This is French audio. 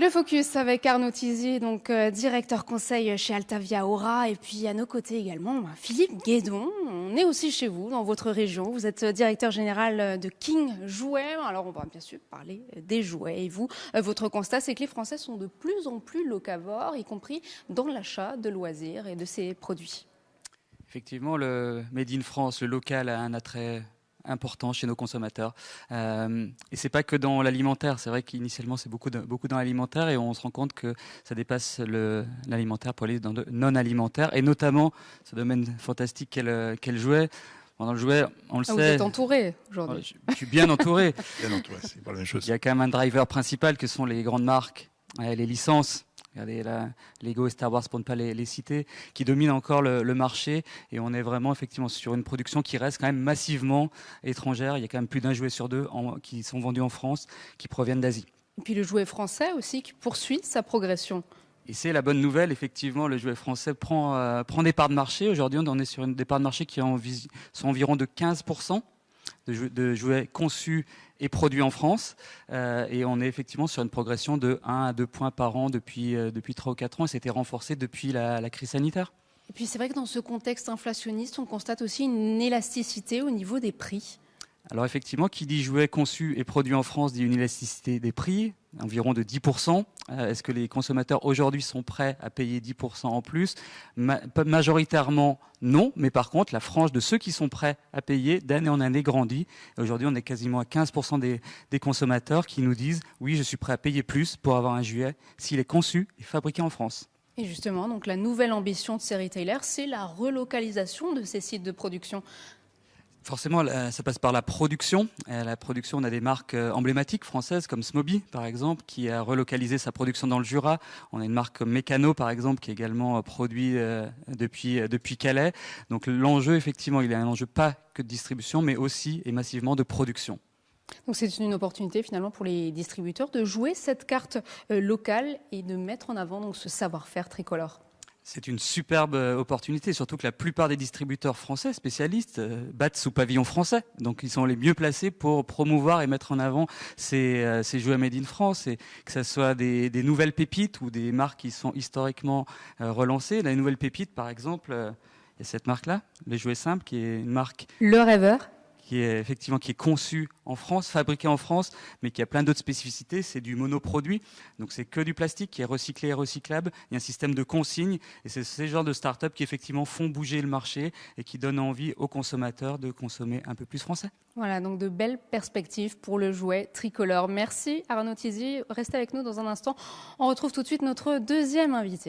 Le focus avec Arnaud Tizy, donc directeur conseil chez Altavia Aura, et puis à nos côtés également Philippe Guédon. On est aussi chez vous, dans votre région. Vous êtes directeur général de King Jouets. Alors on va bien sûr parler des jouets. Et vous, votre constat, c'est que les Français sont de plus en plus locavores, y compris dans l'achat de loisirs et de ces produits. Effectivement, le Made in France, le local a un attrait important chez nos consommateurs. Et c'est pas que dans l'alimentaire. C'est vrai qu'initialement, c'est beaucoup dans l'alimentaire et on se rend compte que ça dépasse l'alimentaire pour aller dans le non-alimentaire et notamment ce domaine fantastique qu'est le jouet. Dans le jouet, on le sait. Vous êtes entouré aujourd'hui. Je suis bien entouré. Bien entouré, c'est pas la même chose. Il y a quand même un driver principal que sont les grandes marques, les licences. Regardez là, Lego et Star Wars pour ne pas les citer, qui dominent encore le marché. Et on est vraiment effectivement sur une production qui reste quand même massivement étrangère. Il y a quand même plus d'un jouet sur deux qui sont vendus en France, qui proviennent d'Asie. Et puis le jouet français aussi qui poursuit sa progression. Et c'est la bonne nouvelle, effectivement, le jouet français prend des parts de marché. Aujourd'hui, on est sur des parts de marché qui sont environ de 15%. De jouets conçus et produits en France. Et on est effectivement sur une progression de 1 à 2 points par an depuis 3 ou 4 ans. Et c'était renforcé depuis la crise sanitaire. Et puis c'est vrai que dans ce contexte inflationniste, on constate aussi une élasticité au niveau des prix. Alors effectivement, qui dit jouets conçus et produits en France dit une élasticité des prix, environ de 10%. Est-ce que les consommateurs aujourd'hui sont prêts à payer 10% en plus? Majoritairement non, mais par contre la frange de ceux qui sont prêts à payer d'année en année grandit. Aujourd'hui on est quasiment à 15% des consommateurs qui nous disent oui, je suis prêt à payer plus pour avoir un jouet s'il est conçu et fabriqué en France. Et justement, donc la nouvelle ambition de ces retailers, c'est la relocalisation de ces sites de production. Forcément, ça passe par la production. La production, on a des marques emblématiques françaises comme Smoby, par exemple, qui a relocalisé sa production dans le Jura. On a une marque comme Mécano, par exemple, qui est également produit depuis Calais. Donc l'enjeu, effectivement, il est un enjeu pas que de distribution, mais aussi et massivement de production. Donc c'est une opportunité finalement pour les distributeurs de jouer cette carte locale et de mettre en avant donc ce savoir-faire tricolore. C'est une superbe opportunité, surtout que la plupart des distributeurs français spécialistes battent sous pavillon français. Donc ils sont les mieux placés pour promouvoir et mettre en avant ces jouets made in France, et que ce soit des nouvelles pépites ou des marques qui sont historiquement relancées. La nouvelle pépite, par exemple, il y a cette marque-là, les jouets simples, qui est une marque... Le rêveur. Qui est conçu en France, fabriqué en France, mais qui a plein d'autres spécificités. C'est du monoproduit, donc c'est que du plastique qui est recyclé et recyclable. Il y a un système de consigne, et c'est ces genres de start-up qui effectivement font bouger le marché et qui donnent envie aux consommateurs de consommer un peu plus français. Voilà, donc de belles perspectives pour le jouet tricolore. Merci Arnaud Tizy. Restez avec nous dans un instant. On retrouve tout de suite notre deuxième invité.